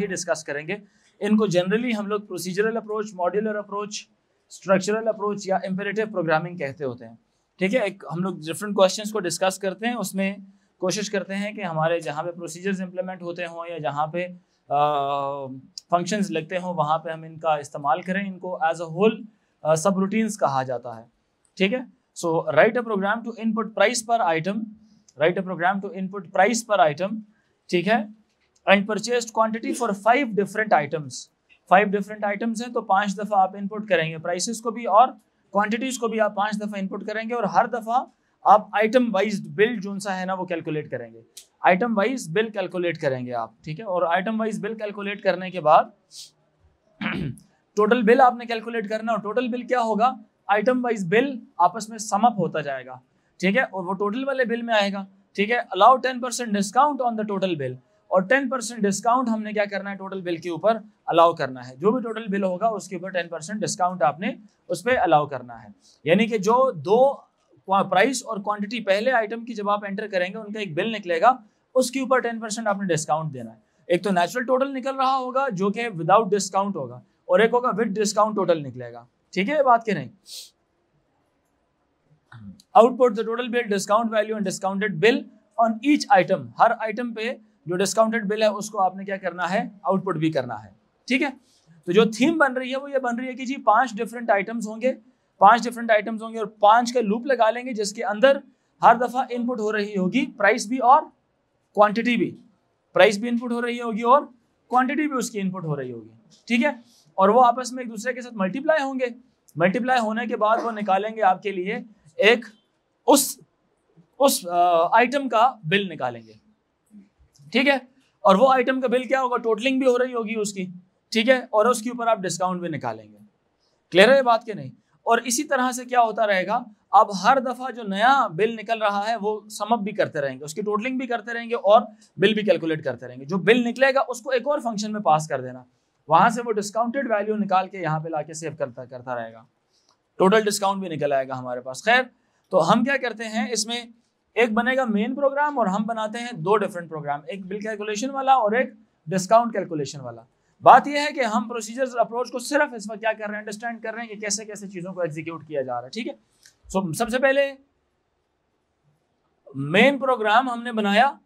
ही discuss करेंगे। इनको generally हम लोग procedural approach, modular approach, structural approach या इम्पेरेटिव प्रोग्रामिंग कहते होते हैं। ठीक है, एक हम लोग डिफरेंट क्वेश्चंस को डिस्कस करते हैं, उसमें कोशिश करते हैं कि हमारे जहाँ पे प्रोसीजर्स इंप्लीमेंट होते हों या जहाँ पे फंक्शंस लगते हों वहाँ पे हम इनका इस्तेमाल करें। इनको as a whole subroutines कहा जाता है। ठीक है, so write a program to input price per item, write a program to input price per item, ठीक है, and purchased quantity for 5 different items. 5 different items हैं तो 5 दफ़ा आप इनपुट करेंगे, प्राइसेस को भी और क्वांटिटीज को भी आप 5 दफ़ा इनपुट करेंगे, और हर दफ़ा आप आइटम वाइज बिल जो सा है ना वो कैलकुलेट करेंगे, आइटम वाइज बिल कैलकुलेट करेंगे आप। ठीक है, और आइटम वाइज बिल कैलकुलेट करने के बाद टोटल बिल आपने कैलकुलेट करना, और टोटल बिल क्या होगा, आइटम वाइज बिल आपस में सम अप होता जाएगा। ठीक है, और वो टोटल वाले बिल में आएगा। ठीक है, allow 10% discount on the total bill, और 10% डिस्काउंट हमने क्या करना है, टोटल बिल के ऊपर अलाउ करना है। जो भी टोटल बिल होगा उसके ऊपर 10% डिस्काउंट आपने उस पर अलाउ करना है। यानी कि जो दो प्राइस और क्वांटिटी पहले आइटम की जब आप एंटर करेंगे उनका एक बिल निकलेगा, उसके ऊपर 10% आपने डिस्काउंट देना है। एक तो नेचुरल टोटल निकल रहा होगा जो कि विदाउट डिस्काउंट होगा, और एक होगा विद डिस्काउंट टोटल निकलेगा। ठीक है, ये बात की नहीं। Output the total bill, discount value and discounted bill on each item, her item पे जो डिस्काउंटेड बिल है उसको आपने क्या करना है, आउटपुट भी करना है। ठीक है, तो जो थीम बन रही है वो ये बन रही है कि जी 5 डिफरेंट आइटम्स होंगे, 5 डिफरेंट आइटम्स होंगे, और 5 का लूप लगा लेंगे जिसके अंदर हर दफा इनपुट हो रही होगी प्राइस भी और क्वांटिटी भी, प्राइस भी इनपुट हो रही होगी और क्वांटिटी भी उसकी इनपुट हो रही होगी। ठीक है, और वो आपस में एक दूसरे के साथ मल्टीप्लाई होंगे, मल्टीप्लाई होने के बाद वो निकालेंगे आपके लिए एक उस आइटम का बिल निकालेंगे। ठीक है, और वो आइटम का बिल क्या होगा, टोटलिंग भी हो रही होगी उसकी। ठीक है, और उसके ऊपर आप डिस्काउंट भी निकालेंगे। क्लियर है ये बात के नहीं? और इसी तरह से क्या होता रहेगा, अब हर दफा जो नया बिल निकल रहा है वो सम अप भी करते रहेंगे, उसकी टोटलिंग भी करते रहेंगे और बिल भी कैलकुलेट करते रहेंगे। जो बिल निकलेगा उसको एक और फंक्शन में पास कर देना, वहां से वो डिस्काउंटेड वैल्यू निकाल के यहाँ पे लाके सेव करता रहेगा, टोटल डिस्काउंट भी निकल आएगा हमारे पास। खैर, तो हम क्या करते हैं, इसमें एक बनेगा मेन प्रोग्राम और हम बनाते हैं 2 डिफरेंट प्रोग्राम, एक बिल कैलकुलेशन वाला और एक डिस्काउंट कैलकुलेशन वाला। बात यह है कि हम प्रोसीजर्स अप्रोच को सिर्फ इस वक्त क्या कर रहे हैं, अंडरस्टैंड कर रहे हैं कि कैसे कैसे चीज़ों को एग्जीक्यूट किया जा रहा है। ठीक है, सो सबसे पहले मेन प्रोग्राम हमने बनाया,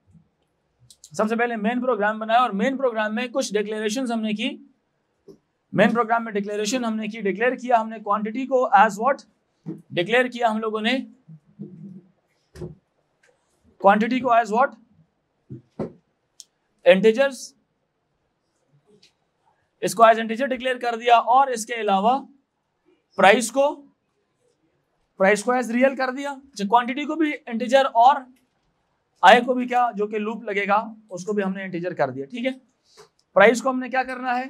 सबसे पहले मेन प्रोग्राम बनाया, और मेन प्रोग्राम में कुछ डिक्लेरेशंस हमने की। मेन प्रोग्राम में डिक्लेरेशन हमने की, डिक्लेयर किया हमने क्वांटिटी को एज व्हाट, डिक्लेयर किया हम लोगों ने क्वांटिटी को एज व्हाट, इंटीजर्स, इसको एज इंटीजर डिक्लेयर कर दिया, और इसके अलावा प्राइस को एज रियल कर दिया। क्वांटिटी को भी इंटीजर और आई को भी क्या, जो कि लूप लगेगा उसको भी हमने इंटीजर कर दिया। ठीक है, प्राइस को हमने क्या करना है,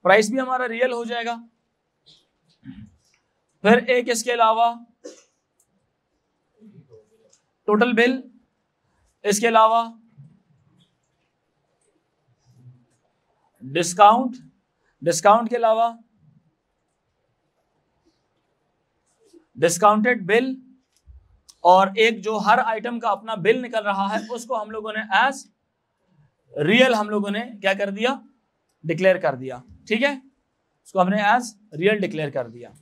प्राइस भी हमारा रियल हो जाएगा। फिर एक इसके अलावा टोटल बिल, इसके अलावा डिस्काउंट के अलावा डिस्काउंटेड बिल, और एक जो हर आइटम का अपना बिल निकल रहा है उसको हम लोगों ने एज रियल हम लोगों ने क्या कर दिया, डिक्लेयर कर दिया। ठीक है, उसको हमने एज रियल डिक्लेयर कर दिया।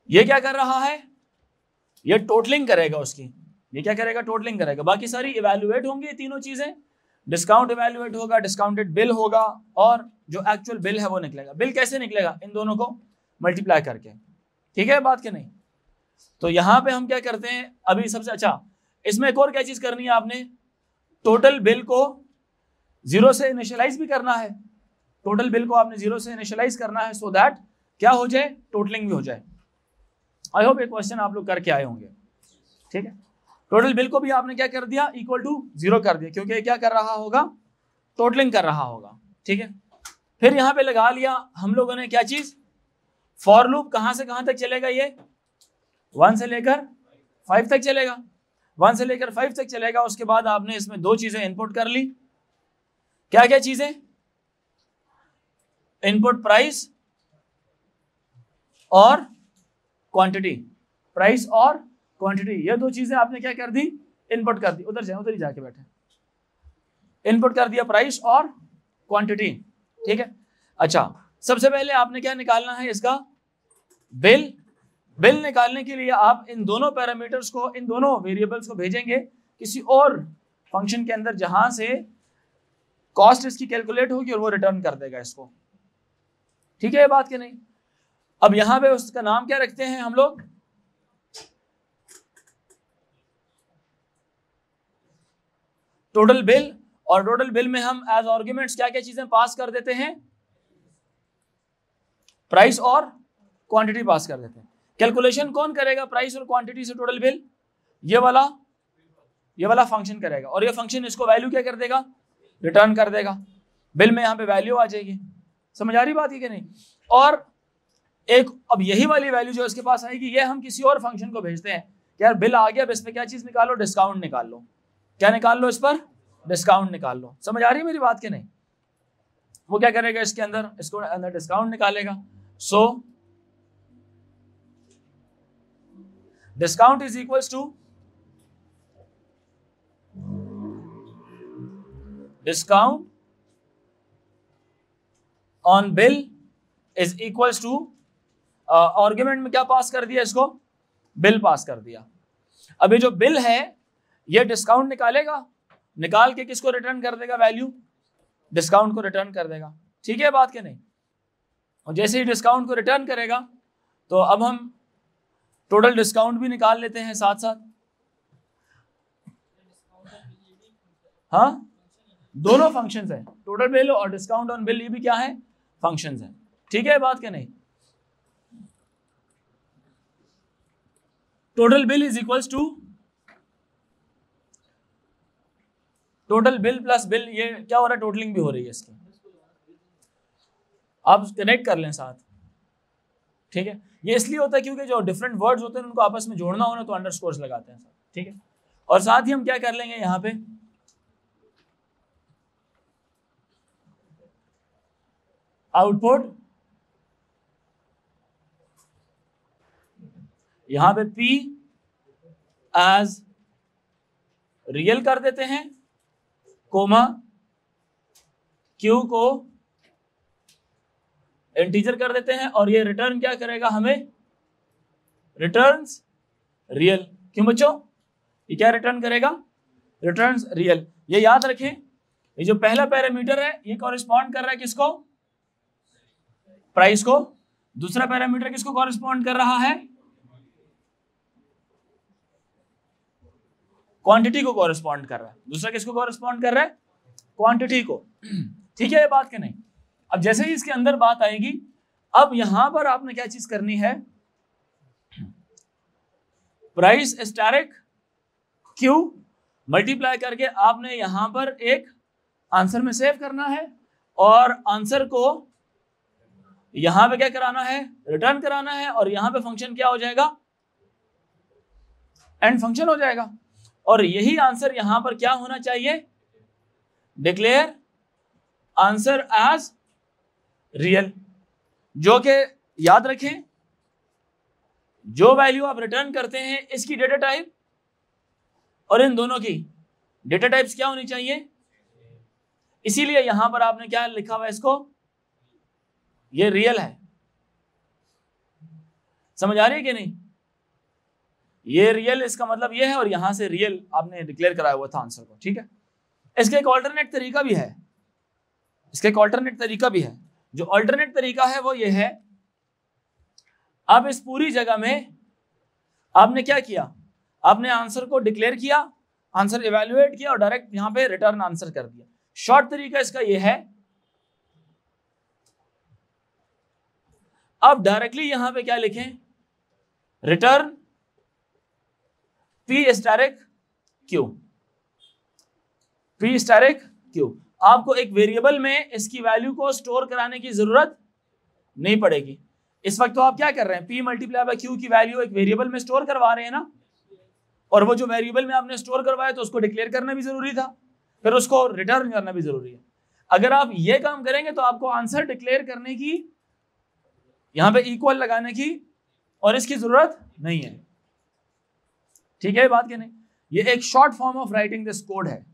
ये क्या कर रहा है, ये टोटलिंग करेगा उसकी, ये क्या करेगा, टोटलिंग करेगा। बाकी सारी इवैल्यूएट होंगी ये तीनों चीजें, डिस्काउंट इवैल्यूएट होगा, डिस्काउंटेड बिल होगा, और जो एक्चुअल बिल है वो निकलेगा। बिल कैसे निकलेगा, इन दोनों को मल्टीप्लाई करके। ठीक है, बात के नहीं? तो यहां पे हम क्या करते हैं, अभी सबसे अच्छा इसमें एक और क्या चीज करनी है आपने, टोटल बिल को 0 से इनिशियलाइज भी करना है। टोटल बिल को आपने 0 से इनिशियलाइज करना है, सो दैट क्या हो जाए, टोटलिंग भी हो जाए। आई होप ये क्वेश्चन आप लोग करके आए होंगे। ठीक है, टोटल बिल को भी आपने क्या कर दिया, इक्वल टू 0 कर दिया, क्योंकि क्या कर रहा होगा, टोटलिंग कर रहा होगा। ठीक है, फिर यहां पे लगा लिया हम लोगों ने क्या चीज, फॉर लूप। कहां से कहां तक चलेगा, ये 1 से लेकर 5 तक चलेगा, 1 से लेकर 5 तक चलेगा। उसके बाद आपने इसमें 2 चीजें इनपुट कर ली। क्या क्या चीजें, इनपुट प्राइस और क्वांटिटी, प्राइस और क्वांटिटी, ये 2 चीजें आपने क्या कर दी, इनपुट कर दी। उधर जाए, उधर ही जाके बैठे, इनपुट कर दिया प्राइस और क्वांटिटी, ठीक है। अच्छा, सबसे पहले आपने क्या निकालना है, इसका बिल। बिल निकालने के लिए आप इन दोनों पैरामीटर्स को, इन दोनों वेरिएबल्स को भेजेंगे किसी और फंक्शन के अंदर, जहां से कॉस्ट इसकी कैलकुलेट होगी और वो रिटर्न कर देगा इसको, ठीक है ये बात कि नहीं। अब यहां पे उसका नाम क्या रखते हैं हम लोग, टोटल बिल। और टोटल बिल में हम एज आर्गुमेंट्स क्या क्या चीजें पास कर देते हैं, प्राइस और क्वांटिटी पास कर देते हैं। कैलकुलेशन कौन करेगा प्राइस और क्वांटिटी से टोटल बिल, ये वाला फंक्शन करेगा, और ये फंक्शन इसको वैल्यू क्या कर देगा, रिटर्न कर देगा। बिल में यहाँ पे वैल्यू आ जाएगी, समझ आ रही बात है कि नहीं। और एक अब यही वाली वैल्यू जो इसके पास आएगी, ये हम किसी और फंक्शन को भेजते हैं कि यार बिल आ गया, अब इस पर क्या चीज निकालो, डिस्काउंट निकाल लो। क्या निकाल लो, इस पर डिस्काउंट निकाल लो। समझ आ रही है मेरी बात कि नहीं। वो क्या करेगा, इसके अंदर, इसको अंदर डिस्काउंट निकालेगा। So discount is equals to discount on bill is equals to, argument में क्या पास कर दिया, इसको बिल पास कर दिया। अब ये जो बिल है ये डिस्काउंट निकालेगा, निकाल के किसको रिटर्न कर देगा, वैल्यू, डिस्काउंट को रिटर्न कर देगा, ठीक है बात के नहीं। और जैसे ही डिस्काउंट को रिटर्न करेगा तो अब हम टोटल डिस्काउंट भी निकाल लेते हैं साथ साथ। हाँ, दोनों फंक्शंस हैं, टोटल बिल और डिस्काउंट ऑन बिल, ये भी क्या है, फंक्शंस हैं, ठीक है बात के नहीं। Total bill is equals to total bill plus bill, ये क्या हो रहा है, टोटलिंग भी हो रही है इसकी, आप कनेक्ट कर लें साथ, ठीक है। ये इसलिए होता है क्योंकि जो डिफरेंट वर्ड्स होते हैं उनको आपस में जोड़ना होना तो अंडरस्कोर्स लगाते हैं, ठीक है। और साथ ही हम क्या कर लेंगे यहाँ पे, आउटपुट, यहां पे P एज रियल कर देते हैं, कोमा Q को इंटीजर कर देते हैं, और ये रिटर्न क्या करेगा हमें, रिटर्न्स रियल। क्यों बच्चों, ये क्या रिटर्न करेगा, रिटर्न्स रियल। ये याद रखें, ये जो पहला पैरामीटर है ये कॉरेस्पॉन्ड कर रहा है किसको, प्राइस को। दूसरा पैरामीटर किसको कॉरेस्पॉन्ड कर रहा है, क्वांटिटी को कॉरेस्पॉन्ड कर रहा है। दूसरा किसको कॉरेस्पॉन्ड कर रहा है, क्वांटिटी को, ठीक है ये बात के नहीं। अब जैसे ही इसके अंदर बात आएगी, अब यहां पर आपने क्या चीज करनी है, प्राइस स्टारिक क्यू मल्टीप्लाई करके आपने यहां पर एक आंसर में सेव करना है, और आंसर को यहां पे क्या कराना है, रिटर्न कराना है, और यहां पे फंक्शन क्या हो जाएगा, एंड फंक्शन हो जाएगा। और यही आंसर यहां पर क्या होना चाहिए, डिक्लेयर आंसर एज रियल, जो कि याद रखें जो वैल्यू आप रिटर्न करते हैं इसकी डेटा टाइप और इन दोनों की डेटा टाइप्स क्या होनी चाहिए। इसीलिए यहां पर आपने क्या लिखा हुआ है, इसको, ये रियल है। समझ आ रही है कि नहीं, ये रियल, इसका मतलब ये है, और यहां से रियल आपने डिक्लेयर कराया हुआ था आंसर को, ठीक है। इसका एक ऑल्टरनेट तरीका भी है, इसका एक ऑल्टरनेट तरीका भी है। जो ऑल्टरनेट तरीका है वो ये है, अब इस पूरी जगह में आपने क्या किया, आपने आंसर को डिक्लेयर किया, आंसर इवैल्यूएट किया और डायरेक्ट यहां पे रिटर्न आंसर कर दिया। शॉर्ट तरीका इसका ये है, अब डायरेक्टली यहां पे क्या लिखें, return P स्टारिक Q, P स्टारिक Q। आपको एक वेरिएबल में इसकी वैल्यू को स्टोर कराने की जरूरत नहीं पड़ेगी। इस वक्त तो आप क्या कर रहे हैं, P मल्टीप्लाई बाय Q की वैल्यू एक वेरिएबल में स्टोर करवा रहे हैं ना, और वो जो वेरिएबल में आपने स्टोर करवाया तो उसको डिक्लेयर करना भी जरूरी था, फिर उसको रिटर्न करना भी जरूरी है। अगर आप ये काम करेंगे तो आपको आंसर डिक्लेयर करने की, यहां पे इक्वल लगाने की और इसकी जरूरत नहीं है, ठीक है बात क्या नहीं। ये एक short form of writing this code है,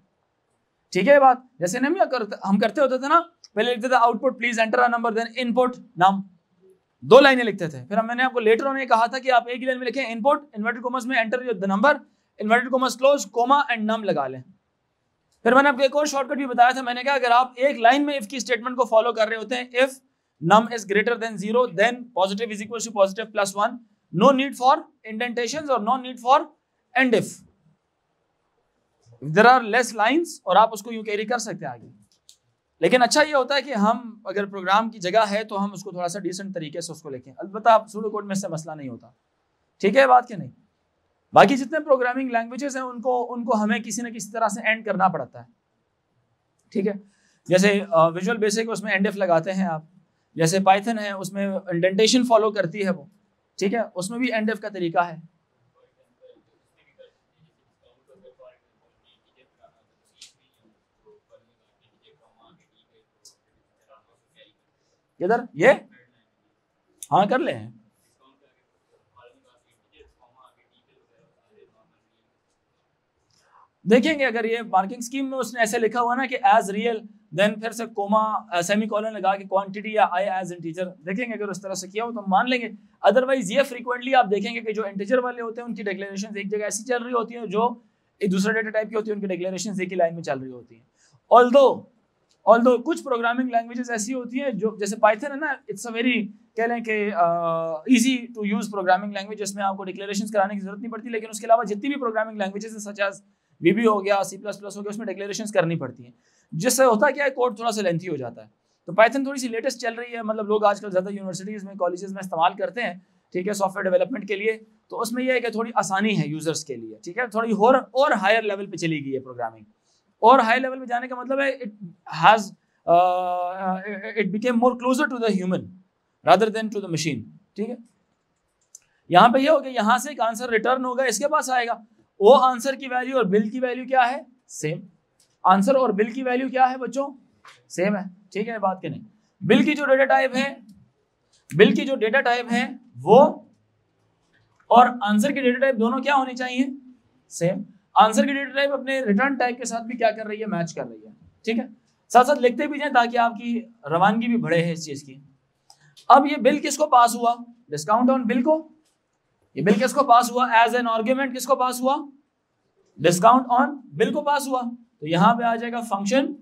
ठीक है बात। जैसे हम करते होते थे ना, पहले लिखते थे output please enter a number, then input num, 2 लाइनें लिखते थे। फिर मैंने आपको लेटर ऑन कहा था कि आप एक ही लाइन में लिखें इनपुट इन्वर्टेड कॉमर्स में enter the number inverted commas close comma and num लगा लें। फिर मैंने आपको एक और शॉर्टकट भी बताया था, मैंने कहा अगर आप एक लाइन में इफ की स्टेटमेंट को फॉलो कर रहे होते हैं, if num is greater than 0 then positive is equals to positive plus 1, no need for indentations और no need for end if there are less lines, और आप उसको यूं कैरी कर सकते हैं आगे। लेकिन अच्छा ये होता है कि हम अगर प्रोग्राम की जगह है तो हम उसको थोड़ा सा डिसेंट तरीके से उसको लिखें, अलबत्ता सूडो कोड में इससे मसला नहीं होता, ठीक है बात कि नहीं। बाकी जितने प्रोग्रामिंग लैंग्वेजेस हैं उनको हमें किसी न किसी तरह से एंड करना पड़ता है, ठीक है। जैसे विजुअल बेसिक उसमें एंड इफ लगाते हैं आप, जैसे पाइथन है उसमें इंडेंटेशन फॉलो करती है वो, ठीक है, उसमें भी एंड इफ का तरीका है। इधर ये हाँ कर ले हैं, देखेंगे अगर ये मार्किंग स्कीम में उसने ऐसे लिखा हुआ ना कि एज रियल देन फिर से कोमा सेमीकोलन लगा के क्वांटिटी या आई एज इंटीजर, देखेंगे अगर उस तरह से किया हो तो मान लेंगे। अदरवाइज ये फ्रीक्वेंटली आप देखेंगे कि जो इंटीजर वाले होते हैं उनकी डिक्लेरेशन एक जगह ऐसी चल रही होती है, जो एक दूसरे डेटा टाइप की होती है उनकी डिक्लेरेशन एक ही लाइन में चल रही होती है। ऑल्दो कुछ प्रोग्रामिंग लैंग्वेजेस ऐसी होती है जो जैसे पाइथन है ना, इट्स अ वेरी कह लें कि easy to use programming language, जिसमें आपको डिक्लेरेशंस कराने की जरूरत नहीं पड़ती। लेकिन उसके अलावा जितनी भी प्रोग्रामिंग लैंग्वेजेस है सच एज VB हो गया, C++ हो गया, उसमें डिक्लेरेशंस करनी पड़ती हैं, जिससे होता क्या है कोड थोड़ा सा लेंथी हो जाता है। तो पाइथन थोड़ी सी लेटेस्ट चल रही है, मतलब लोग आजकल ज़्यादा यूनिवर्सिटीज़ में कॉलेजेस में इस्तेमाल करते हैं, ठीक है, सॉफ्टवेयर डेवलपमेंट के लिए। तो उसमें यह है कि थोड़ी आसानी है यूजर्स के लिए, ठीक है, थोड़ी और हायर लेवल पे चली गई है प्रोग्रामिंग। और हाई लेवल पे जाने का मतलब है it became more closer to the human rather than to the machine, ठीक है। यहाँ पे ये हो गया, यहाँ से एक आंसर रिटर्न होगा, इसके पास आएगा, वो आंसर की वैल्यू और बिल की वैल्यू क्या है, सेम। आंसर और बिल की वैल्यू क्या है बच्चों, सेम है, ठीक है बात के नहीं। बिल की जो डेटा टाइप है वो और आंसर की डेटा टाइप दोनों क्या होनी चाहिए, सेम। आंसर की डेटा टाइप अपने रिटर्न टाइप के साथ भी क्या कर रही है, मैच कर रही है, ठीक है। साथ साथ लिखते भी जाएं ताकि आपकी रवानगी भी बढ़े है इस चीज की। अब ये बिल किसको पास हुआ, डिस्काउंट ऑन बिल को, ये बिल किसको पास हुआ, एज एन आर्ग्यूमेंट किसको पास हुआ, डिस्काउंट ऑन बिल को पास हुआ। तो यहां पे आ जाएगा function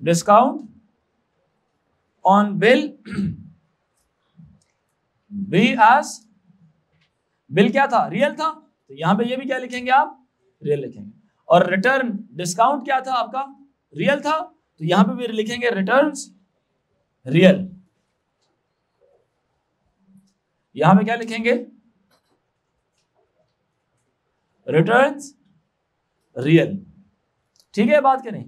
discount on bill B as, bill क्या था, रियल था, तो यहां पे ये भी क्या लिखेंगे आप, रियल लिखेंगे। और रिटर्न डिस्काउंट क्या था आपका, रियल था, तो यहां पे भी लिखेंगे रिटर्न्स रियल। यहां पे क्या लिखेंगे, रिटर्न्स रियल, ठीक है बात के नहीं।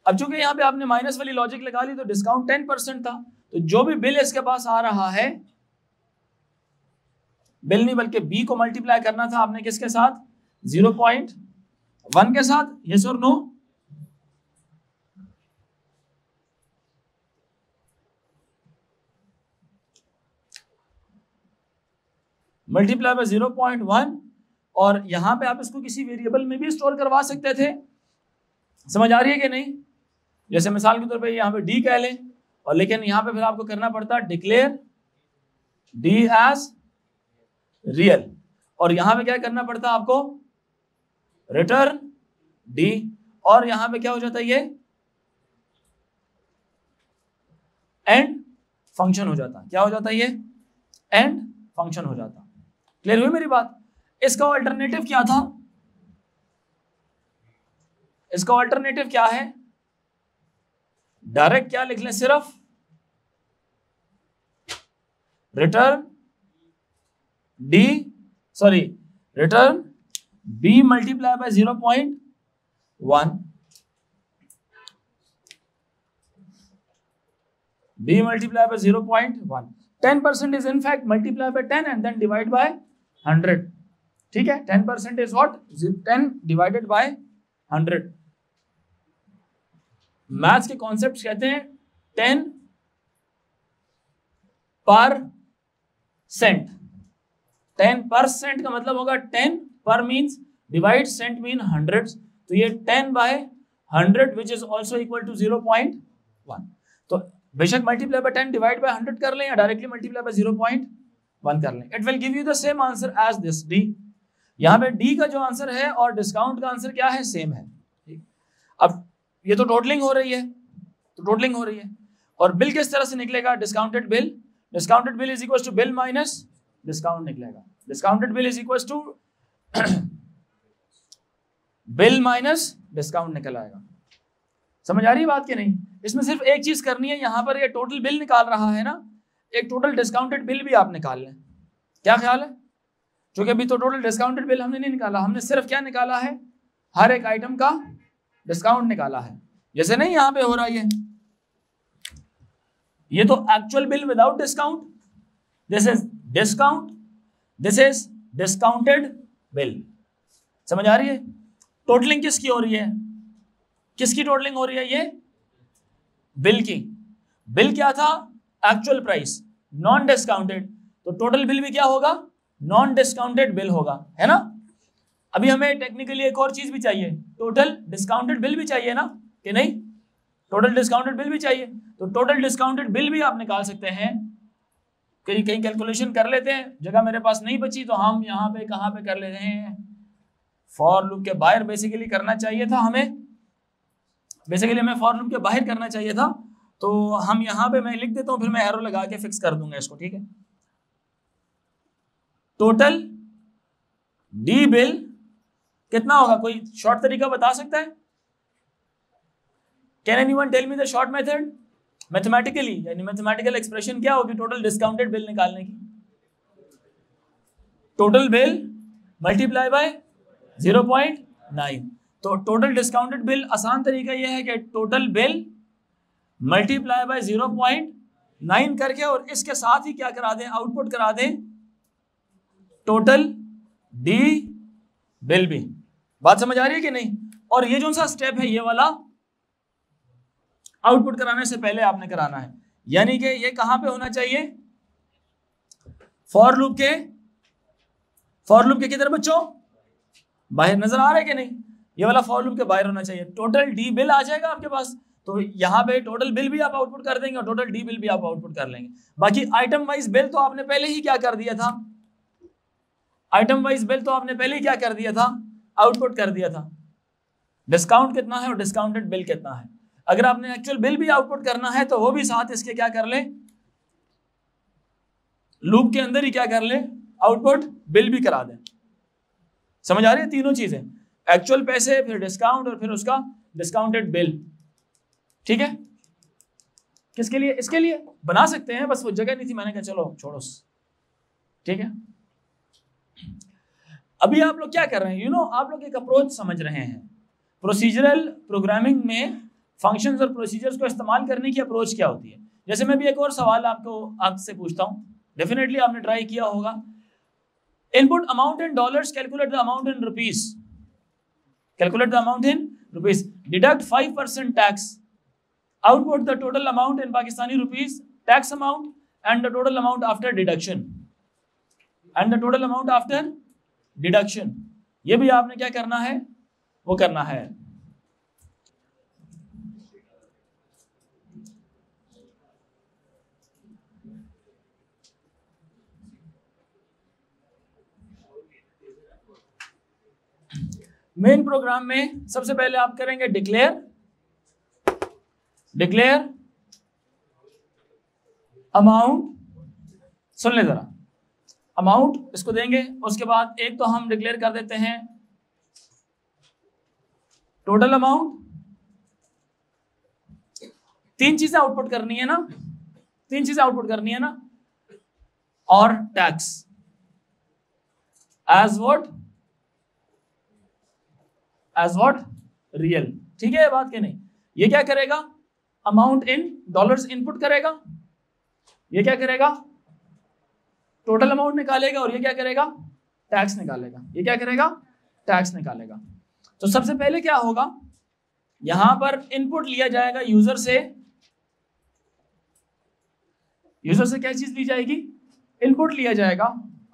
अब चूंकि यहां पे आपने माइनस वाली लॉजिक लगा ली, तो डिस्काउंट 10% था, तो जो भी बिल इसके पास आ रहा है, बिल नहीं बल्कि बी को मल्टीप्लाई करना था आपने किसके साथ, 0.1 के साथ, यस और नो। मल्टीप्लाई बाय 0.1, और यहां पे आप इसको किसी वेरिएबल में भी स्टोर करवा सकते थे, समझ आ रही है कि नहीं। जैसे मिसाल के तौर पे यहां पे डी कह लें, और लेकिन यहां पे फिर आपको करना पड़ता डिक्लेयर डी एज रियल, और यहां पे क्या करना पड़ता आपको, रिटर्न डी, और यहां पे क्या हो जाता है, ये एंड फंक्शन हो जाता, क्या हो जाता है, ये एंड फंक्शन हो जाता। क्लियर हुई मेरी बात। इसका अल्टरनेटिव क्या था, इसका अल्टरनेटिव क्या है, डायरेक्ट क्या लिख लें, सिर्फ return D, sorry return B multiply by 0.1, b multiplied by 0.1, 10% is in fact multiply by 10 and then divide by 100, ठीक है। 10% is what, 10 divided by 100। Maths के कॉन्सेप्ट कहते हैं 10%। 10% का मतलब होगा 10 पर means divide, cent mean hundreds, तो ये 10 by 100 which is also equal to 0.1। तो बेशक मल्टीप्लाई बाय 10 डिवाइड बाय 100 कर लें या डायरेक्टली मल्टीप्लाई बाय 0.1 कर लें, it will give you the same answer as this D. यहाँ पे डी का जो आंसर है और डिस्काउंट का आंसर क्या है, सेम है। अब ये तो टोटलिंग हो रही है, तो टोटलिंग हो रही है, और बिल किस तरह से निकलेगा, discounted bill is equal to bill minus discount निकलेगा। Discounted bill is equal to bill minus discount निकल आएगा। समझ आ रही है बात कि नहीं? इसमें सिर्फ एक चीज करनी है, यहां पर ये टोटल बिल निकाल रहा है ना, एक टोटल डिस्काउंटेड बिल भी आप निकाल लें। क्या ख्याल है? क्योंकि अभी तो टोटल डिस्काउंटेड बिल हमने नहीं निकाला, हमने सिर्फ क्या निकाला है, हर एक आइटम का डिस्काउंट निकाला है। जैसे नहीं यहां पे हो रहा है, ये तो actual bill without discount, this is discount, this is discounted bill. समझ आ रही है? टोटलिंग किसकी हो रही है, किसकी टोटलिंग हो रही है? ये बिल की। बिल क्या था, एक्चुअल प्राइस, नॉन डिस्काउंटेड, तो टोटल बिल भी क्या होगा, नॉन डिस्काउंटेड बिल होगा, है ना। अभी हमें टेक्निकली एक और चीज भी चाहिए, टोटल डिस्काउंटेड बिल भी चाहिए ना, कि नहीं? टोटल डिस्काउंटेड बिल भी चाहिए, तो टोटल डिस्काउंटेड बिल भी आप निकाल सकते हैं। कहीं कहीं कैलकुलेशन कर लेते हैं, जगह मेरे पास नहीं बची तो हम यहाँ पे कहाँ पे कर लेते हैं, फॉर लूप के बाहर बेसिकली करना चाहिए था हमें, बेसिकली हमें फॉर लूप के बाहर करना चाहिए था। तो हम यहाँ पे मैं लिख देता हूँ, फिर मैं एरो लगा के फिक्स कर दूंगा इसको, ठीक है। टोटल डी बिल कितना होगा, कोई शॉर्ट तरीका बता सकता है? Can anyone tell me the short method mathematically, यानी मैथमेटिकल एक्सप्रेशन क्या होगी टोटल डिस्काउंटेड बिल निकालने की? Total bill multiply by 0.9। तो टोटल डिस्काउंटेड बिल आसान तरीका यह है कि टोटल बिल मल्टीप्लाई बाय 0.9 करके और इसके साथ ही क्या करा दें, आउटपुट करा दें टोटल डी बिल भी। बात समझ आ रही है कि नहीं? और ये जो सा स्टेप है, ये वाला आउटपुट कराने से पहले आपने कराना है, यानी कि ये कहां पे होना चाहिए, फॉर लूप के किधर बच्चों, बाहर। नजर आ रहा है कि नहीं? ये वाला फॉर लूप के बाहर होना चाहिए। टोटल डी बिल आ जाएगा आपके पास, तो यहां पे टोटल बिल भी आप आउटपुट कर देंगे और टोटल डी बिल भी आप आउटपुट कर लेंगे। बाकी आइटम वाइज बिल तो आपने पहले ही क्या कर दिया था, आइटम वाइज बिल तो आपने पहले ही क्या कर दिया था, आउटपुट कर दिया था। डिस्काउंट कितना है और डिस्काउंटेड बिल कितना है। अगर आपने एक्चुअल बिल भी आउटपुट करना है तो वो भी साथ इसके क्या कर ले, लूप के अंदर ही क्या कर ले, आउटपुट बिल भी करा दें। समझ आ रही है? तीनों चीजें, एक्चुअल पैसे, फिर डिस्काउंट और फिर उसका डिस्काउंटेड बिल। ठीक है? किसके लिए? इसके लिए बना सकते हैं, बस वो जगह नहीं थी, मैंने कहा चलो छोड़ो। ठीक है, अभी आप लोग क्या कर रहे हैं, आप लोग एक अप्रोच समझ रहे हैं। प्रोसीजरल प्रोग्रामिंग में फंक्शंस और प्रोसीजर्स को इस्तेमाल करने की अप्रोच क्या होती है। जैसे मैं भी एक और सवाल आपसे पूछता हूं, डेफिनेटली आपने ट्राई किया होगा। Input amount in dollars, calculate the amount in rupees. Calculate the amount in rupees, deduct 5% tax, output the total amount in Pakistani rupees, tax amount and the total amount after deduction, and the total amount after deduction. ये भी आपने क्या करना है, वो करना है। Main program में सबसे पहले आप करेंगे डिक्लेयर अमाउंट। सुन ले जरा, अमाउंट इसको देंगे, उसके बाद एक तो हम डिक्लेयर कर देते हैं टोटल अमाउंट। तीन चीजें आउटपुट करनी है ना, तीन चीजें आउटपुट करनी है ना, और टैक्स एज व्हाट रियल। ठीक है बात के नहीं? ये क्या करेगा, अमाउंट इन डॉलर्स इनपुट करेगा, ये क्या करेगा, टोटल अमाउंट निकालेगा, और ये क्या करेगा, टैक्स निकालेगा। ये क्या करेगा, टैक्स निकालेगा। तो सबसे पहले क्या होगा, यहां पर इनपुट लिया जाएगा यूजर से। यूजर से क्या चीज ली जाएगी, इनपुट लिया जाएगा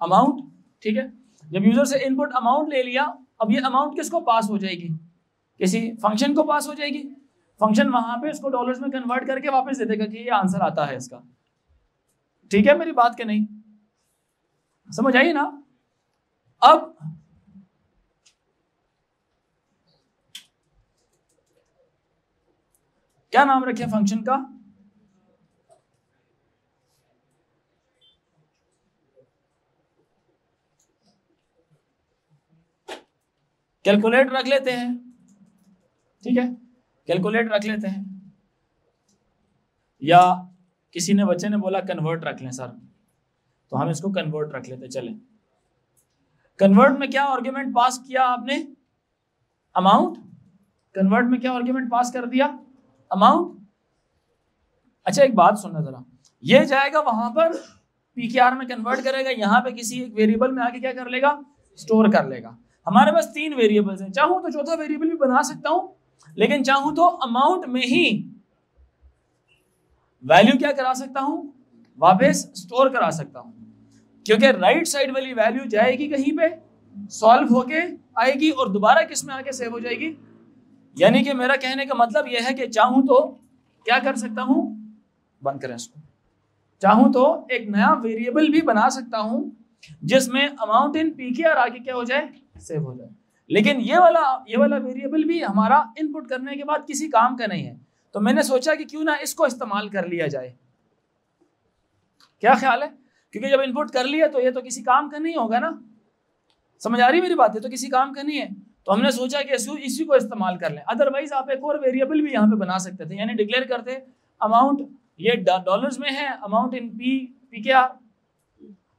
अमाउंट। ठीक है, जब यूजर से इनपुट अमाउंट ले लिया, अब ये अमाउंट किसको पास हो जाएगी, किसी फंक्शन को पास हो जाएगी, फंक्शन वहां पे इसको डॉलर्स में कन्वर्ट करके वापस दे देगा कि ये आंसर आता है इसका। ठीक है मेरी बात के नहीं, समझ आई ना? अब क्या नाम रखे फंक्शन का? कैलकुलेट रख लेते हैं, ठीक है, कैलकुलेट रख लेते हैं, या किसी ने बच्चे ने बोला कन्वर्ट रख लें सर, तो हम इसको कन्वर्ट रख लेते। चलें, कन्वर्ट में क्या आर्गुमेंट पास किया आपने? अमाउंट। कन्वर्ट में क्या आर्गुमेंट पास कर दिया? अमाउंट। अच्छा एक बात सुनना जरा, ये जाएगा वहां पर पीकेआर में कन्वर्ट करेगा, यहाँ पे किसी एक वेरिएबल में आके क्या कर लेगा? स्टोर कर लेगा। हमारे पास 3 वेरिएबल्स हैं, चाहूं तो चौथा वेरिएबल भी बना सकता हूं, लेकिन चाहूं तो अमाउंट में ही वैल्यू क्या करा सकता हूं? वापस स्टोर करा सकता हूं, क्योंकि राइट साइड वाली वैल्यू जाएगी कहीं पे, सॉल्व होके आएगी और दोबारा किस में आके सेव हो जाएगी। यानी कि मेरा कहने का मतलब यह है कि चाहूं तो क्या कर सकता हूं? बंद करें इसको। चाहूं तो एक नया वेरिएबल भी बना सकता हूं जिसमें अमाउंट इन पीकेआर आके क्या हो जाए? सेव हो जाए। लेकिन ये वाला वेरिएबल भी हमारा इनपुट करने के बाद किसी काम का नहीं है, तो मैंने सोचा कि क्यों ना इसको इस्तेमाल कर लिया जाए। क्या ख्याल है? क्योंकि जब इनपुट कर लिया तो ये तो किसी काम का नहीं होगा ना, समझ आ रही मेरी बात है? तो किसी काम का नहीं है, तो हमने सोचा कि इसी को इस्तेमाल कर लें। अदरवाइज आप एक और वेरिएबल भी यहाँ पे बना सकते थे, यानी डिक्लेयर करते अमाउंट, ये डॉलर्स में है, अमाउंट इन पीकेआर,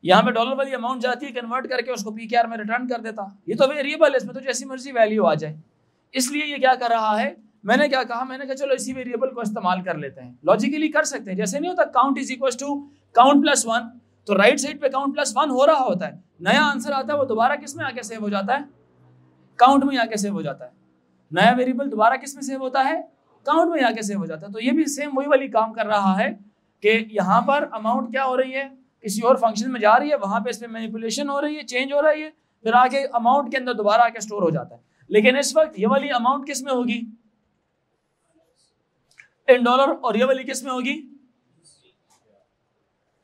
यहाँ पे डॉलर वाली अमाउंट जाती है, कन्वर्ट करके उसको पीकेआर में रिटर्न कर देता। ये तो वेरिएबल है, इसमें तो जैसी मर्जी वैल्यू आ जाए। इसलिए ये क्या कर रहा है, मैंने क्या कहा, मैंने कहा चलो इसी वेरिएबल को इस्तेमाल कर लेते हैं। लॉजिकली कर सकते हैं, जैसे नहीं होता count is equal to count plus 1, तो राइट साइड पे काउंट प्लस 1 हो रहा होता है, नया आंसर आता है, वो दोबारा किस में आके सेव हो जाता है? काउंट में आके सेव हो जाता है। नया वेरिएबल दोबारा किस में सेव होता है? काउंट में आके सेव हो जाता है। तो ये भी सेम वही वाली काम कर रहा है कि यहाँ पर अमाउंट क्या हो रही है, किसी और फंक्शन में जा रही है, वहां पे इसमें मैनिपुलेशन हो रही है, चेंज हो रही है, फिर आके अमाउंट के अंदर दोबारा आके स्टोर हो जाता है। लेकिन इस वक्त ये वाली अमाउंट किस में होगी? इन डॉलर, और ये वाली किस में होगी?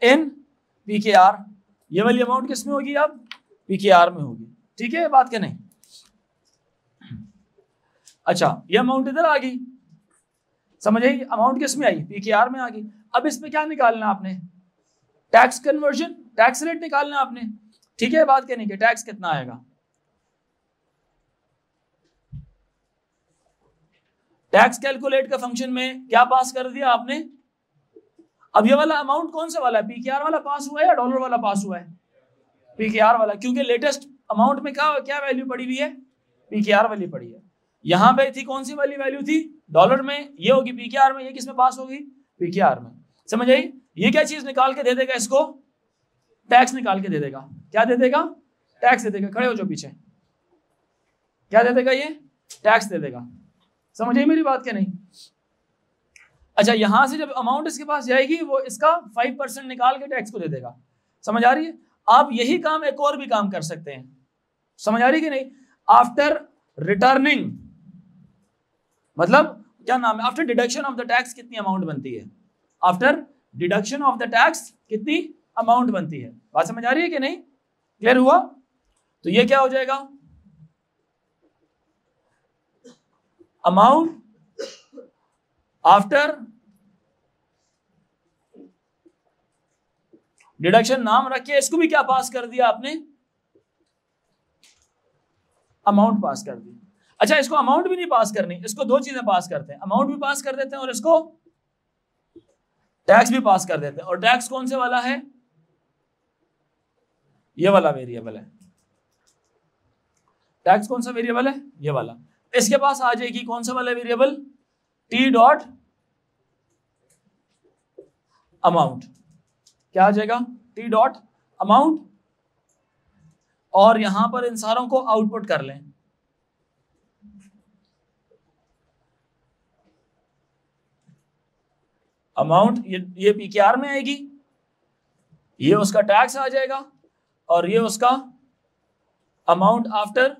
इन पीकेआर। ये वाली अमाउंट किस में होगी? अब पीकेआर में होगी। ठीक है, बात क्या नहीं? अच्छा, ये अमाउंट इधर आ गई, समझ आई? अमाउंट किस में आई? पीकेआर में आ गई। अब इसमें क्या निकालना आपने? टैक्स कन्वर्जन, टैक्स रेट निकालना आपने। ठीक है, बात क्या नहीं कि टैक्स कितना आएगा? टैक्स कैलकुलेट का फंक्शन में क्या पास कर दिया आपने? अब ये वाला अमाउंट कौन सा वाला है? पीकेआर वाला पास हुआ है या डॉलर वाला पास हुआ है? पीकेआर वाला, क्योंकि लेटेस्ट अमाउंट में क्या वैल्यू पड़ी हुई है? पीकेआर वाली पड़ी है। यहां पे थी कौन सी वाली वैल्यू थी? डॉलर में, ये होगी पीकेआर में, ये किस में पास होगी? पीकेआर में। समझ आई? ये क्या चीज निकाल के दे देगा इसको? टैक्स निकाल के दे देगा। क्या दे देगा? टैक्स दे देगा। खड़े हो जो पीछे, क्या दे देगा? ये टैक्स दे देगा। समझ आई मेरी बात क्या नहीं? अच्छा, यहां से जब अमाउंट इसके पास जाएगी, वो इसका 5% निकाल के टैक्स को दे देगा। समझ आ रही है? आप यही काम एक और भी काम कर सकते हैं, समझ आ रही कि नहीं? आफ्टर रिटर्निंग, मतलब क्या नाम है, after deduction of the tax कितनी अमाउंट बनती है? After deduction of the tax कितनी अमाउंट बनती है? बात समझ आ रही है कि नहीं? क्लियर हुआ? तो ये क्या हो जाएगा? अमाउंट आफ्टर डिडक्शन, नाम रख के इसको भी क्या पास कर दिया आपने? अमाउंट पास कर दी। अच्छा, इसको अमाउंट भी नहीं पास करनी, इसको दो चीजें पास करते हैं, अमाउंट भी पास कर देते हैं और इसको टैक्स भी पास कर देते हैं। और टैक्स कौन से वाला है? ये वाला वेरिएबल है। टैक्स कौन सा वेरिएबल है? ये वाला। इसके पास आ जाएगी कौन सा वाला वेरिएबल? T dot amount. क्या आ जाएगा? T dot amount. और यहां पर इन सारों को आउटपुट कर लें। अमाउंट ये पीकेआर में आएगी, ये उसका टैक्स आ जाएगा, और ये उसका अमाउंट आफ्टर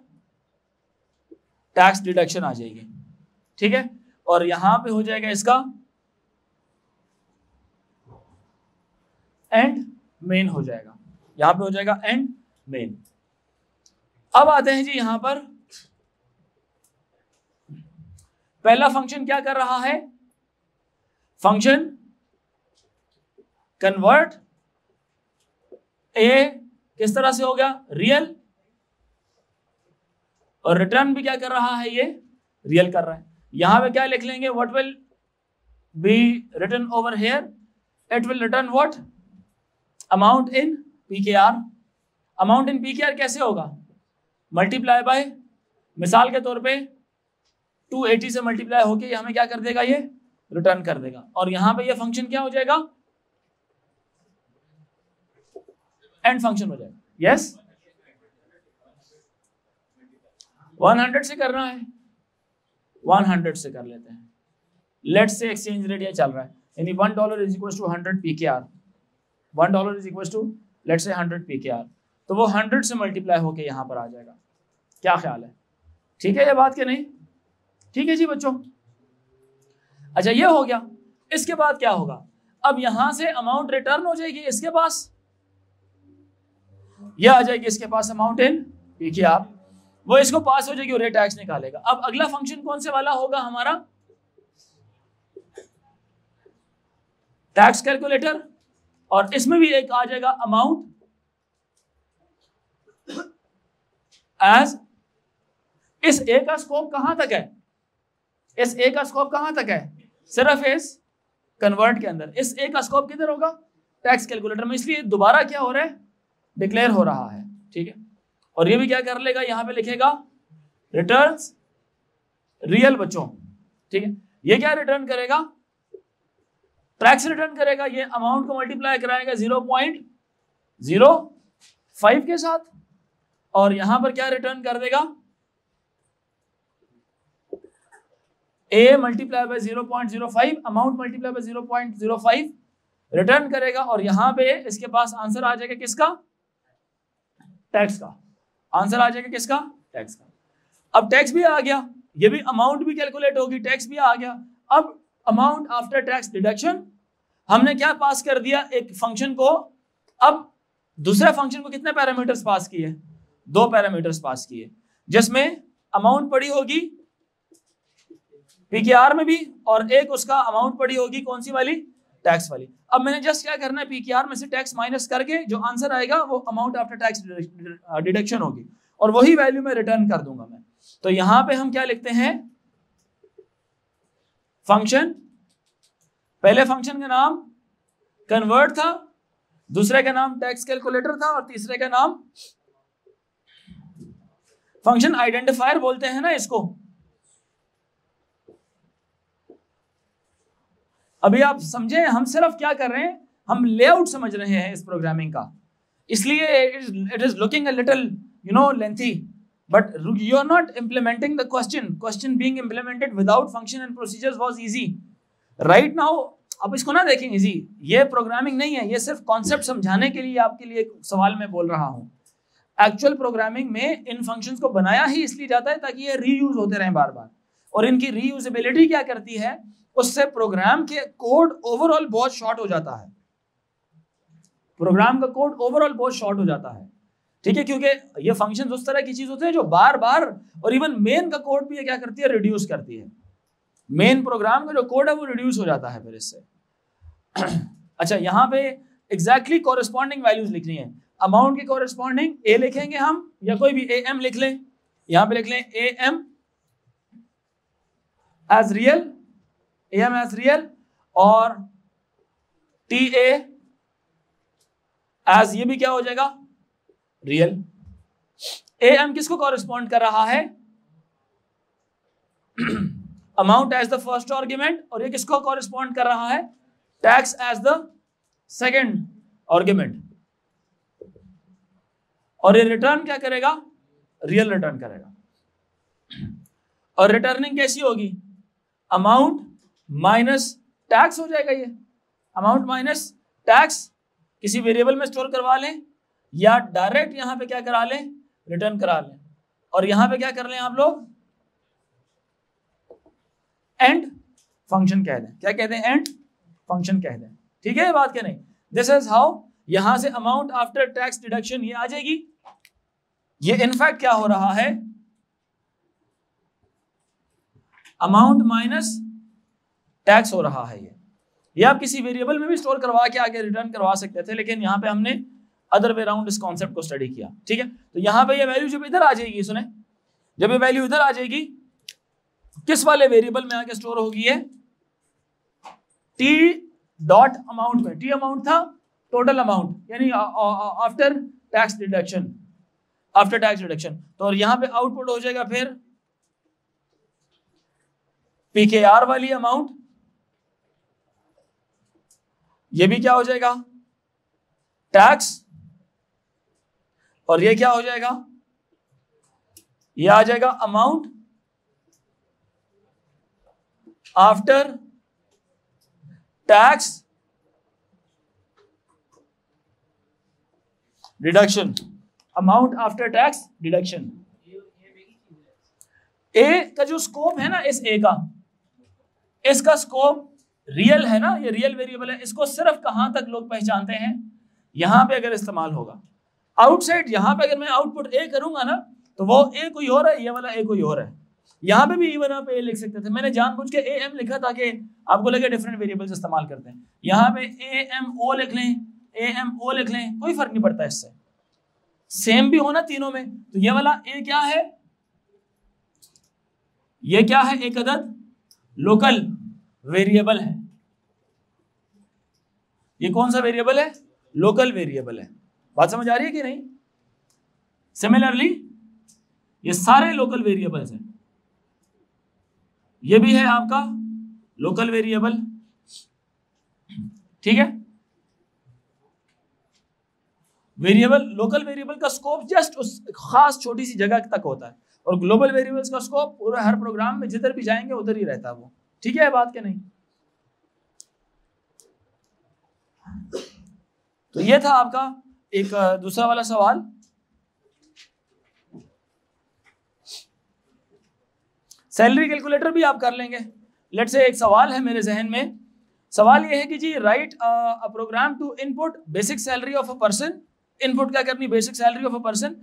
टैक्स डिडक्शन आ जाएगी, ठीक है। और यहां पे हो जाएगा इसका एंड मेन हो जाएगा, यहां पे हो जाएगा एंड मेन। अब आते हैं जी यहां पर, पहला फंक्शन क्या कर रहा है, फंक्शन कन्वर्ट ए किस तरह से हो गया, रियल, और रिटर्न भी क्या कर रहा है, ये रियल कर रहा है। यहां पे क्या लिख लेंगे, what will be written over here, it will return what, amount in PKR. Amount in PKR कैसे होगा, मल्टीप्लाई बाय, मिसाल के तौर पे 280 से मल्टीप्लाई होके हमें क्या कर देगा, ये रिटर्न कर देगा। और यहां पे ये फंक्शन क्या हो जाएगा, एंड फंक्शन हो जाएगा। यस 100 से करना है, 100 से कर लेते हैं। लेट्स से एक्सचेंज रेट ये चल रहा है, यानी $1 is equal to 100 PKR, $1 is equal to let's say 100 PKR, तो वो 100 से मल्टीप्लाई होके यहां पर आ जाएगा। क्या ख्याल है, ठीक है ये बात कि नहीं, ठीक है जी बच्चों। अच्छा ये हो गया, इसके बाद क्या होगा, अब यहां से अमाउंट रिटर्न हो जाएगी इसके पास, ये आ जाएगी इसके पास अमाउंट इन पीकेआर, वो इसको पास हो जाएगी और ये टैक्स निकालेगा। अब अगला फंक्शन कौन से वाला होगा हमारा, टैक्स कैलकुलेटर, और इसमें भी एक आ जाएगा अमाउंट एज, इस ए का स्कोप कहां तक है, इस ए का स्कोप कहां तक है, सिर्फ इस कन्वर्ट के अंदर। इस ए का स्कोप किधर होगा, टैक्स कैलकुलेटर में, इसलिए दोबारा क्या हो रहा है, डिक्लेयर हो रहा है, ठीक है। और ये भी क्या कर लेगा, यहां पे लिखेगा रिटर्न्स रियल बच्चों, ठीक है। ये क्या रिटर्न करेगा, टैक्स रिटर्न करेगा, ये अमाउंट को मल्टीप्लाई कराएगा 0.05 के साथ, और यहां पर क्या रिटर्न कर देगा, A multiply by 0.05, amount multiply by 0.05 return करेगा, और यहां पे इसके पास आंसर आ जाएगा किसका, टैक्स का आंसर आ जाएगा, किसका, टैक्स का। अब टैक्स भी आ गया, ये भी अमाउंट भी कैलकुलेट होगी, टैक्स भी आ गया। अब अमाउंट आफ्टर टैक्स डिडक्शन, हमने क्या पास कर दिया, एक फंक्शन को, अब दूसरे फंक्शन को कितने पैरामीटर्स पास किए, 2 पैरामीटर्स पास किए, जिसमें अमाउंट पड़ी होगी पीकेआर में भी, और एक उसका अमाउंट पड़ी होगी कौन सी वाली, टैक्स वाली। अब मैंने जस्ट क्या करना है, पीकेआर में से टैक्स माइनस करके जो आंसर आएगा वो अमाउंट आफ्टर टैक्स डिडक्शन होगी, और वही वैल्यू में रिटर्न कर दूंगा मैं। तो यहां पे हम क्या लिखते हैं, फंक्शन, पहले फंक्शन का नाम कन्वर्ट था, दूसरे का नाम टैक्स कैलकुलेटर था, और तीसरे का नाम फंक्शन आइडेंटिफायर बोलते हैं ना इसको। अभी आप समझे, हम सिर्फ क्या कर रहे हैं, हम लेआउट समझ रहे हैं इस प्रोग्रामिंग का, इसलिए it is looking a little lengthy, but you are not implementing the question being implemented without function and procedures was easy right now. अब इसको ना देखें इजी, ये प्रोग्रामिंग नहीं है, ये सिर्फ कॉन्सेप्ट समझाने के लिए आपके लिए सवाल में बोल रहा हूं। एक्चुअल प्रोग्रामिंग में इन फंक्शंस को बनाया ही इसलिए जाता है ताकि ये रीयूज होते रहें बार बार, और इनकी रीयूजेबिलिटी क्या करती है, उससे प्रोग्राम के कोड ओवरऑल बहुत शॉर्ट हो जाता है, प्रोग्राम का कोड ओवरऑल बहुत शॉर्ट हो जाता है, ठीक है, क्योंकि ये फंक्शंस उस तरह की चीज होते हैं जो बार बार, और इवन मेन का कोड भी क्या करती है, रिड्यूस करती है, मेन प्रोग्राम का जो कोड है वो रिड्यूस हो जाता है फिर इससे। अच्छा यहां पे एग्जैक्टली कॉरेस्पॉन्डिंग वैल्यूज लिखनी है, अमाउंट के कॉरेस्पॉन्डिंग ए लिखेंगे हम, या कोई भी एम लिख लें, यहां पे लिख लें M as real, M as real, और टी एज ये भी क्या हो जाएगा, रियल। एम किसको कॉरेस्पॉन्ड कर रहा है, amount as the first argument, और ये किसको कॉरेस्पॉन्ड कर रहा है, tax as the second argument, और ये रिटर्न क्या करेगा, रियल रिटर्न करेगा। और रिटर्निंग कैसी होगी, अमाउंट माइनस टैक्स हो जाएगा, ये अमाउंट माइनस टैक्स किसी वेरिएबल में स्टोर करवा लें, या डायरेक्ट यहां पे क्या करा लें, रिटर्न करा लें, और यहां पे क्या कर लें आप लोग, एंड फंक्शन कह दें। क्या कहते हैं? एंड फंक्शन कह दें। ठीक है बात क्या नहीं? दिस इज हाउ, यहां से अमाउंट आफ्टर टैक्स डिडक्शन ये आ जाएगी। ये इनफैक्ट क्या हो रहा है, अमाउंट माइनस टैक्स हो रहा है। ये आप किसी वेरिएबल में भी स्टोर करवा के आगे रिटर्न करवा सकते थे, लेकिन यहां पे हमने अदर वे राउंड इस कॉन्सेप्ट को स्टडी किया। ठीक है, तो यहां पे ये वैल्यू जब इधर आ जाएगी, सुने, जब ये वैल्यू इधर आ जाएगी, किस वाले वेरिएबल में आके स्टोर होगी? है टी डॉट अमाउंट में। टी अमाउंट था टोटल अमाउंट, यानी after tax deduction, after tax deduction. तो और यहां पे आउटपुट हो जाएगा फिर पीकेआर वाली अमाउंट, ये भी क्या हो जाएगा? टैक्स। और ये क्या हो जाएगा? ये आ जाएगा amount after tax deduction, amount after tax deduction. A का जो स्कोप है ना, इस ए का, इसका स्कोप रियल है ना, ये रियल वेरिएबल है, इसको सिर्फ कहां तक लोग पहचानते हैं? यहां पे अगर इस्तेमाल होगा। आउटसाइड यहां पे अगर मैं आउटपुट ए करूंगा ना, तो वो ए कोई और है, ये वाला ए कोई और है। यहां पे भी इवन आप ए लिख सकते थे, मैंने जानबूझ के ए एम लिखा ताकि आपको लगे डिफरेंट वेरिएबल्स इस्तेमाल करते हैं। यहां पे ए एम ओ लिख लें, ए एम ओ लिख लें, कोई फर्क नहीं पड़ता इससे, सेम भी होना तीनों में। तो ये वाला ए क्या है? ये क्या है? एक अदद लोकल वेरिएबल है। ये कौन सा वेरिएबल है? लोकल वेरिएबल है। बात समझ आ रही है कि नहीं? सिमिलरली ये सारे लोकल वेरिएबल्स हैं, ये भी है आपका लोकल वेरिएबल। ठीक है, वेरिएबल, लोकल वेरिएबल का स्कोप जस्ट उस खास छोटी सी जगह तक होता है, और ग्लोबल वेरिएबल्स का स्कोप पूरा हर प्रोग्राम में जिधर भी जाएंगे उधर ही रहता है वो। ठीक है बात क्या नहीं? तो ये था आपका एक दूसरा वाला सवाल। सैलरी कैलकुलेटर भी आप कर लेंगे। लेट्स से एक सवाल है मेरे जहन में, सवाल ये है कि जी write a program to input basic salary of a person. Input क्या करनी? Basic salary of a person.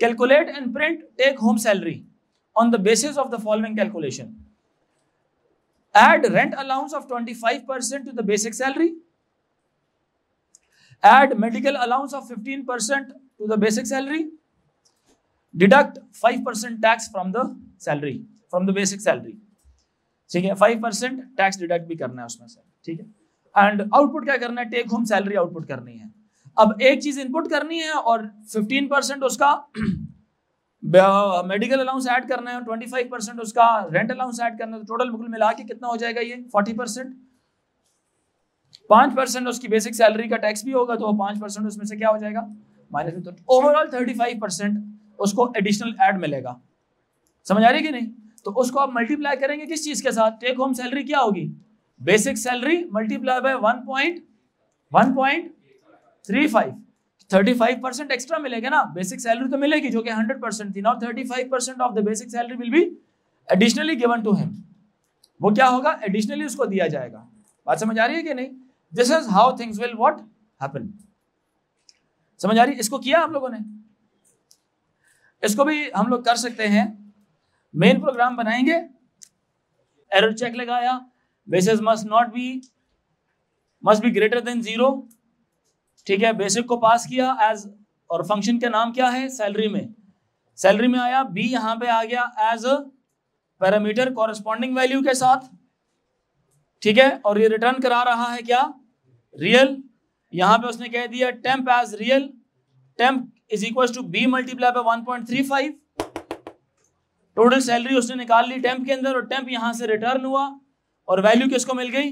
Calculate and print take home salary on the basis of the following calculation. Add rent allowance of 25% to the basic salary. Add medical allowance of 15% to the basic salary. Deduct 5% tax from the salary, from the basic salary. ठीक है, 5% tax deduct भी करना है उसमें से। ठीक है, and output क्या करना है? टेक होम सैलरी आउटपुट करनी है। अब एक चीज इनपुट करनी है और 15% उसका मेडिकल अलाउंस ऐड करना है और 25% उसका रेंट अलाउंस ऐड करना है। तो टोटल बिल्कुल मिला के कितना हो जाएगा? ये 40%। 5% उसकी बेसिक सैलरी का टैक्स भी होगा, तो 5% उसमें से क्या हो जाएगा? माइनस में। तो ओवरऑल 35% उसको एडिशनल ऐड मिलेगा। समझ आ रही है कि नहीं? तो उसको आप मल्टीप्लाई करेंगे किस चीज के साथ? टेक होम सैलरी क्या होगी? Basic salary multiply by 1.35, 35% extra मिलेगा ना। बेसिक सैलरी तो मिलेगी जो कि 100% थी ना, 35% of the basic salary will be additionally given to him. वो क्या होगा? एडिशनली उसको दिया जाएगा। बात समझ आ रही है कि नहीं? This is how things will what happen. समझ आ रही है? इसको किया आप लोगों ने? इसको भी हम लोग कर सकते हैं। मेन प्रोग्राम बनाएंगे, एरर चेक लगाया, basis must be greater then 0। ठीक है, बेसिक को पास किया एज, और फंक्शन का नाम क्या है? सैलरी में। सैलरी में आया बी, यहां पे आ गया as a parameter corresponding value के साथ। ठीक है, और ये रिटर्न करा रहा है क्या? रियल। यहां पे उसने कह दिया temp as real, temp is equal to B multiply by 1.35। Total salary उसने निकाल ली टेम्प के अंदर, और टेम्प यहां से रिटर्न हुआ, और वैल्यू किसको मिल गई?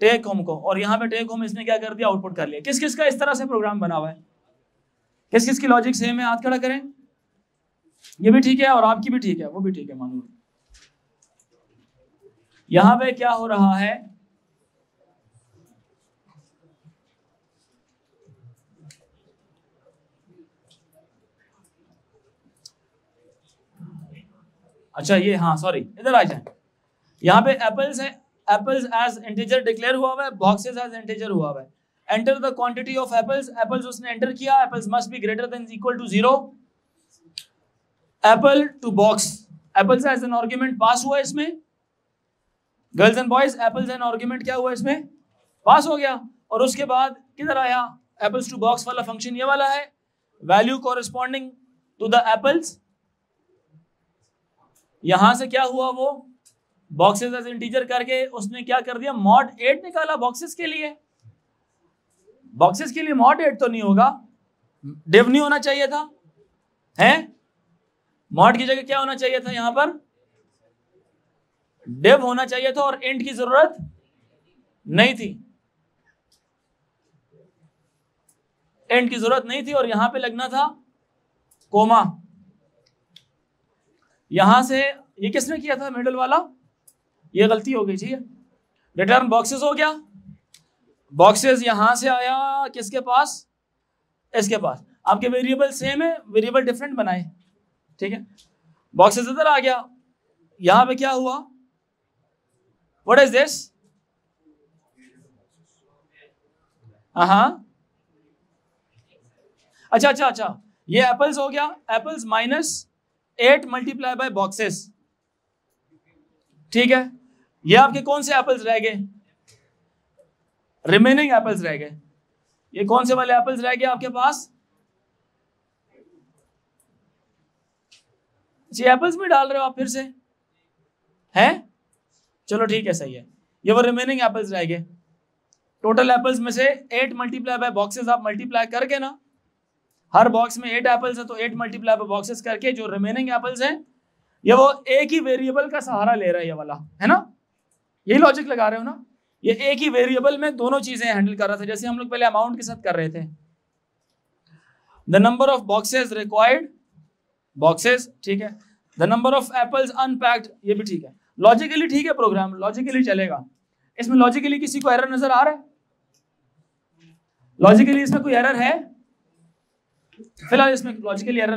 टेक होम को। और यहाँ पे टेक होम इसने क्या कर दिया? आउटपुट कर लिया। किस किस का इस तरह से प्रोग्राम बना हुआ है? किस किस की लॉजिक सेम है? हाथ खड़ा करें। ये भी ठीक है और आपकी भी ठीक है, वो भी ठीक है। मानो यहाँ पे क्या हो रहा है? अच्छा ये, हाँ सॉरी, इधर आ जाए। यहाँ पे एप्पल्स है, एप्पल्स एज इंटीजर डिक्लेयर हुआ हुआ है, बॉक्सेस एज इंटीजर हुआ हुआ है। Enter the quantity of apples, apples उसने एंटर किया, apples must be greater than equal to 0। Apple to box, apples as an argument pass हुआ इसमें, girls and boys apples an argument क्या हुआ इसमें, पास हो गया। और उसके बाद किधर आया, एप्पल्स टू बॉक्स वाला फंक्शन ये वाला है, value corresponding to the apples. यहां से क्या हुआ, वो बॉक्सेस एज इंटीजर करके उसने क्या कर दिया, मॉड 8 निकाला बॉक्सेस के लिए। बॉक्सेस के लिए मॉड 8 तो नहीं होगा, डिव नहीं होना चाहिए था, हैं? मॉड की जगह क्या होना चाहिए था, यहां पर डिव होना चाहिए था, और इंट की जरूरत नहीं थी, इंट की जरूरत नहीं थी, और यहां पे लगना था कोमा। यहां से ये किसने किया था, मिडिल वाला, ये गलती हो गई थी। रिटर्न बॉक्सेस हो गया, बॉक्सेस यहां से आया किसके पास, इसके पास। आपके वेरिएबल सेम है, वेरिएबल डिफरेंट बनाए, ठीक है। बॉक्सेस इधर आ गया, यहां पे क्या हुआ, व्हाट इज दिस, हाँ अच्छा, ये एप्पल्स हो गया, एप्पल्स -8 मल्टीप्लाई बाय बॉक्सेस, ठीक है। ये आपके कौन से एप्पल्स रह गए, रिमेनिंग एप्पल्स रह गए। ये कौन से वाले एप्पल्स रह गए आपके पास, ये एप्पल्स में डाल रहे हो आप फिर से, हैं? चलो ठीक है, सही है। ये वो रिमेनिंग एप्पल्स रह गए। टोटल एप्पल्स में से 8 मल्टीप्लाई बाय बॉक्सेस आप मल्टीप्लाई करके ना, हर बॉक्स में 8 एप्पल्स है तो 8 मल्टीप्लाई बाय बॉक्सेस करके जो रिमेनिंग एप्पल्स हैं, ये वो एक ही वेरिएबल का सहारा ले रहा है, ये वाला है ना, यही लॉजिक लगा रहे हो ना। ये एक ही वेरिएबल में दोनों चीजें हैंडल कर रहा था, जैसे हम लोग पहले अमाउंट के साथ कर रहे थे। The number of boxes required, boxes, ठीक है। The number of apples unpacked, ये भी ठीक है, लॉजिकली ठीक है, प्रोग्राम लॉजिकली चलेगा। इसमें लॉजिकली किसी को एरर नजर आ रहा है, लॉजिकली इसमें कोई एरर है, फिलहाल इसमें लॉजिकली एरर